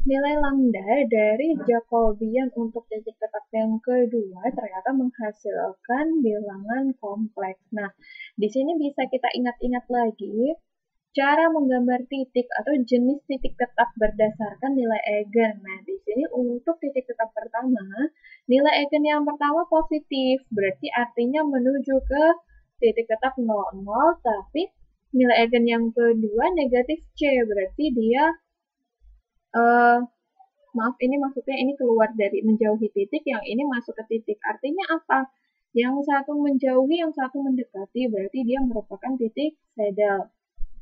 Nilai lambda dari Jacobian untuk titik tetap yang kedua ternyata menghasilkan bilangan kompleks. Nah, di sini bisa kita ingat-ingat lagi cara menggambar titik atau jenis titik tetap berdasarkan nilai eigen. Nah, di sini untuk titik tetap pertama, nilai eigen yang pertama positif, berarti artinya menuju ke titik tetap 00, tapi nilai eigen yang kedua negatif C, berarti dia eh, maaf, ini maksudnya ini keluar dari menjauhi titik, yang ini masuk ke titik. Artinya apa? Yang satu menjauhi, yang satu mendekati, berarti dia merupakan titik saddle.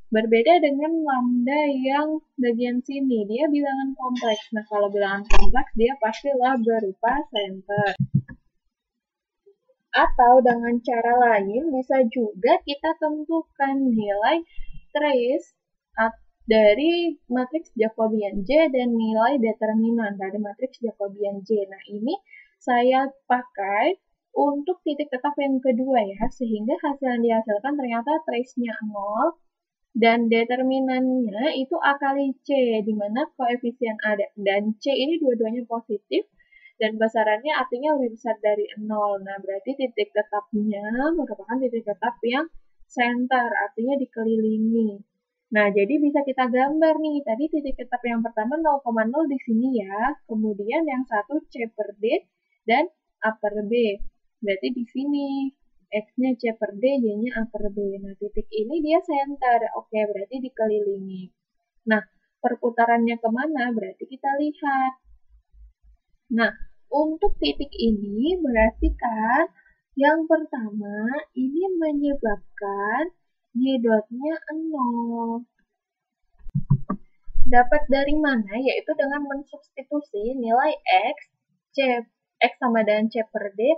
Berbeda dengan lambda yang bagian sini, dia bilangan kompleks. Nah, kalau bilangan kompleks, dia pastilah berupa center. Atau dengan cara lain, bisa juga kita tentukan nilai trace dari matriks Jacobian J dan nilai determinan dari matriks Jacobian J. Nah, ini saya pakai untuk titik tetap yang kedua ya, sehingga hasil yang dihasilkan ternyata trace-nya 0 dan determinannya itu A kali C, di mana koefisien A dan C ini dua-duanya positif, dan besarannya artinya lebih besar dari 0. Nah, berarti titik tetapnya merupakan titik tetap yang center, artinya dikelilingi. Nah, jadi bisa kita gambar nih, tadi titik tetap yang pertama 0,0 di sini ya, kemudian yang satu C per D dan A per B. Berarti di sini X-nya C per D, Y-nya A per B. Nah, titik ini dia center. Oke, berarti dikelilingi. Nah, perputarannya kemana? Berarti kita lihat. Nah, untuk titik ini berarti kan yang pertama ini menyebabkan Y dotnya 0. Dapat dari mana? Yaitu dengan mensubstitusi nilai X sama dengan C per D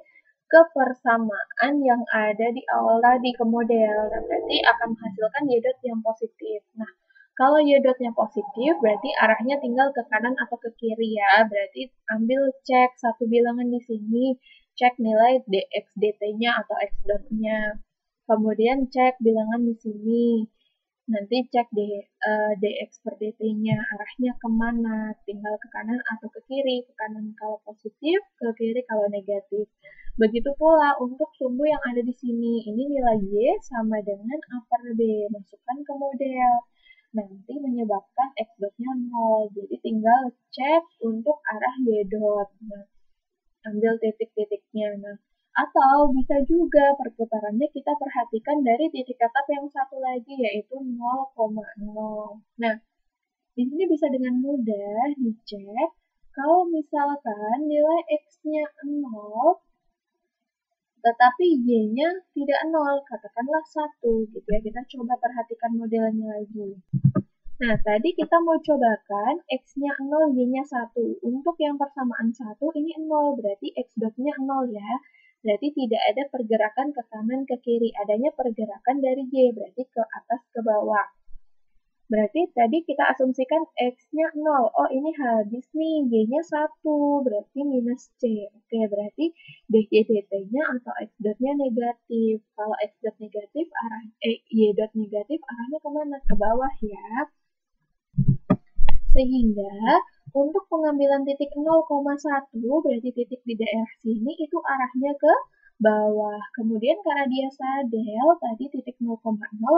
ke persamaan yang ada di awal tadi ke model. Nah, berarti akan menghasilkan Y dot yang positif. Nah, kalau Y dotnya positif, berarti arahnya tinggal ke kanan atau ke kiri ya. Berarti ambil cek satu bilangan di sini, cek nilai dx dt-nya atau x dotnya. Kemudian cek bilangan di sini. Nanti cek dx per dt-nya, arahnya kemana, tinggal ke kanan atau ke kiri. Ke kanan kalau positif, ke kiri kalau negatif. Begitu pula untuk sumbu yang ada di sini. Ini nilai Y sama dengan A per B. Masukkan ke model. Nanti menyebabkan X dotnya 0. Jadi tinggal cek untuk arah Y dot. Nah, ambil titik-titiknya. Nah, atau bisa juga perputarannya kita perhatikan dari titik tetap yang satu lagi, yaitu 0,0. Nah, di sini bisa dengan mudah dicek kalau misalkan nilai X-nya 0, tetapi Y-nya tidak 0, katakanlah 1 gitu ya. Kita coba perhatikan modelnya lagi. Nah, tadi kita mau cobakan X-nya 0, Y-nya 1. Untuk yang persamaan 1, ini 0, berarti X dotnya 0 ya. Berarti tidak ada pergerakan ke kanan, ke kiri. Adanya pergerakan dari Y, berarti ke atas, ke bawah. Berarti tadi kita asumsikan X-nya 0. Oh, ini habis nih. Y-nya 1. Berarti minus C. Oke, berarti dx dt-nya atau X dotnya negatif. Kalau X dot negatif, Y dot negatif arahnya kemana? Ke bawah ya. Sehingga untuk pengambilan titik 0,1 berarti titik di daerah sini itu arahnya ke bawah. Kemudian karena dia sadel, tadi titik 0,0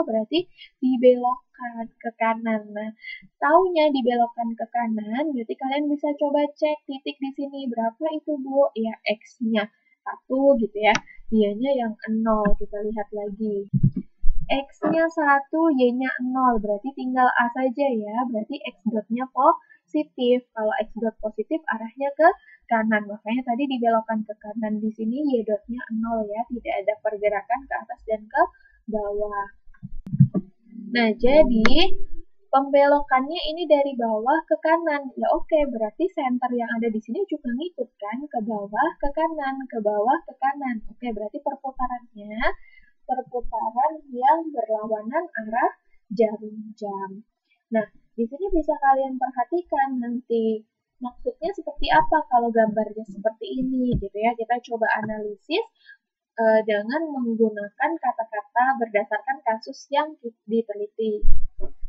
berarti dibelokkan ke kanan. Nah, taunya dibelokkan ke kanan, berarti kalian bisa coba cek titik di sini. Berapa itu, Bu? Ya, X-nya 1 gitu ya. Y-nya yang 0. Kita lihat lagi. X-nya 1, Y-nya 0. Berarti tinggal A saja ya. Berarti X dotnya positif. Kalau X dot positif arahnya ke kanan. Makanya tadi dibelokkan ke kanan. Di sini Y dotnya 0 ya. Tidak ada pergerakan ke atas dan ke bawah. Nah, jadi pembelokannya ini dari bawah ke kanan. Ya oke, berarti center yang ada di sini juga ngikut kan ke bawah, ke kanan, ke bawah, ke kanan. Oke, berarti perputarannya perputaran yang berlawanan arah jarum jam. Nah, di sini bisa kalian perhatikan nanti maksudnya seperti apa kalau gambarnya seperti ini gitu ya. Kita coba analisis dengan menggunakan kata-kata berdasarkan kasus yang diteliti.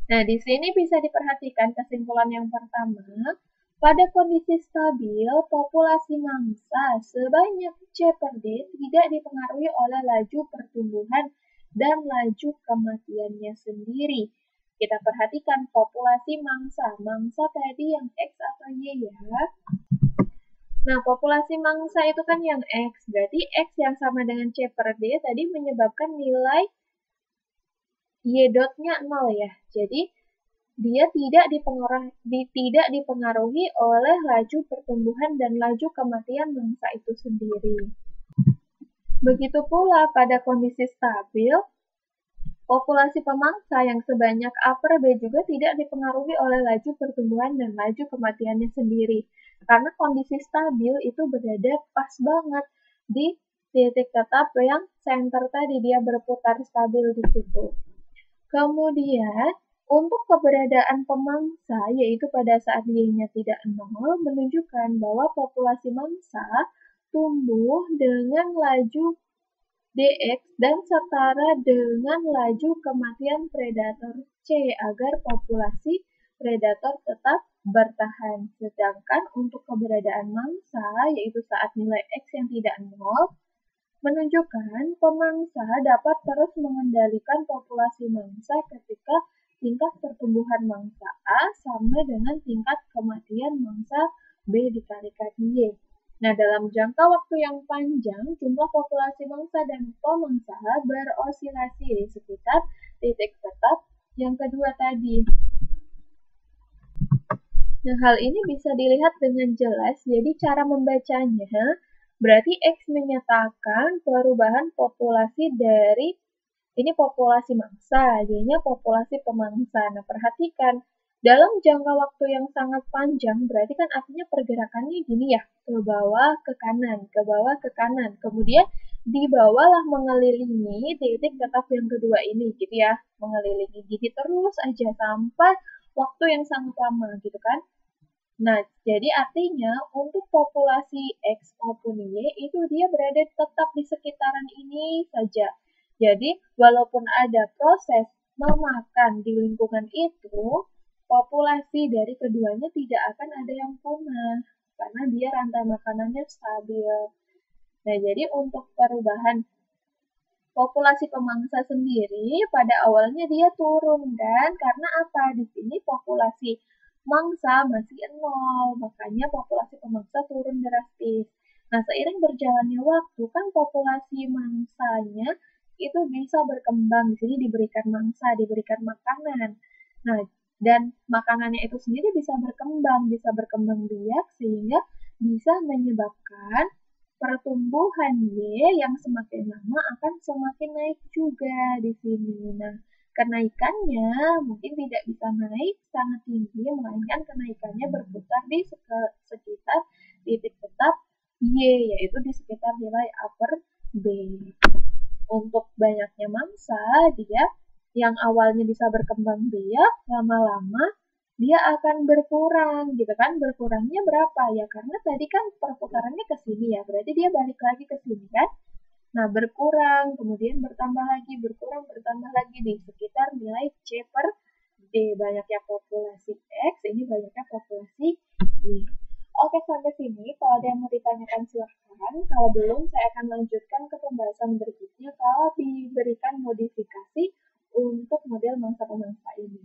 Nah, di sini bisa diperhatikan kesimpulan yang pertama, Pada kondisi stabil, populasi mangsa sebanyak C/D tidak dipengaruhi oleh laju pertumbuhan dan laju kematiannya sendiri. Kita perhatikan populasi mangsa. Mangsa tadi yang X atau Y ya. Nah, populasi mangsa itu kan yang X. Berarti X yang sama dengan C/D tadi menyebabkan nilai Y dotnya 0 ya. Jadi, dia tidak dipengaruhi oleh laju pertumbuhan dan laju kematian mangsa itu sendiri. Begitu pula pada kondisi stabil, populasi pemangsa yang sebanyak A/B juga tidak dipengaruhi oleh laju pertumbuhan dan laju kematiannya sendiri. Karena kondisi stabil itu berada pas banget di titik tetap yang center tadi, dia berputar stabil di situ. Kemudian, untuk keberadaan pemangsa, yaitu pada saat Y-nya tidak 0, menunjukkan bahwa populasi mangsa tumbuh dengan laju dx dan setara dengan laju kematian predator C agar populasi predator tetap bertahan. Sedangkan untuk keberadaan mangsa, yaitu saat nilai X yang tidak 0, menunjukkan pemangsa dapat terus mengendalikan populasi mangsa ketika tingkat pertumbuhan mangsa A sama dengan tingkat kematian mangsa B dikalikan Y. Nah, dalam jangka waktu yang panjang, jumlah populasi mangsa dan pemangsa berosilasi di sekitar titik tetap yang kedua tadi. Nah, hal ini bisa dilihat dengan jelas, jadi cara membacanya, berarti X menyatakan perubahan populasi dari, ini populasi mangsa, Y-nya populasi pemangsa. Nah, perhatikan, dalam jangka waktu yang sangat panjang, berarti kan artinya pergerakannya gini ya, ke bawah, ke kanan, ke bawah, ke kanan. Kemudian di bawahlah mengelilingi titik tetap yang kedua ini, gitu ya, mengelilingi gini terus aja sampai waktu yang sangat lama, gitu kan. Nah, jadi artinya untuk populasi X maupun Y itu dia berada tetap di sekitaran ini saja. Jadi, walaupun ada proses memakan di lingkungan itu, populasi dari keduanya tidak akan ada yang punah karena dia rantai makanannya stabil. Nah, jadi untuk perubahan populasi pemangsa sendiri pada awalnya dia turun kan? Karena apa? Di sini populasi mangsa masih 0, makanya populasi pemangsa turun drastis. Nah, seiring berjalannya waktu kan populasi mangsanya itu bisa berkembang. Di sini diberikan mangsa, diberikan makanan. Nah, dan makanannya itu sendiri bisa berkembang biak sehingga bisa menyebabkan pertumbuhan Y yang semakin lama akan semakin naik juga di sini. Nah, kenaikannya mungkin tidak bisa naik sangat tinggi, melainkan kenaikannya berputar di sekitar titik tetap Y, yaitu di sekitar nilai upper B. Untuk banyaknya mangsa, dia yang awalnya bisa berkembang biak, lama-lama dia akan berkurang, gitu kan? Berkurangnya berapa ya? Karena tadi kan perputarannya ke sini ya, berarti dia balik lagi ke sini kan? Nah, berkurang, kemudian bertambah lagi, berkurang, bertambah lagi di sekitar nilai C/D. Banyaknya populasi X, ini banyaknya populasi Y. Oke, sampai sini. Kalau ada yang mau ditanyakan silahkan. Kalau belum, saya akan lanjutkan ke pembahasan berikutnya kalau diberikan modifikasi untuk model mangsa-pemangsa ini.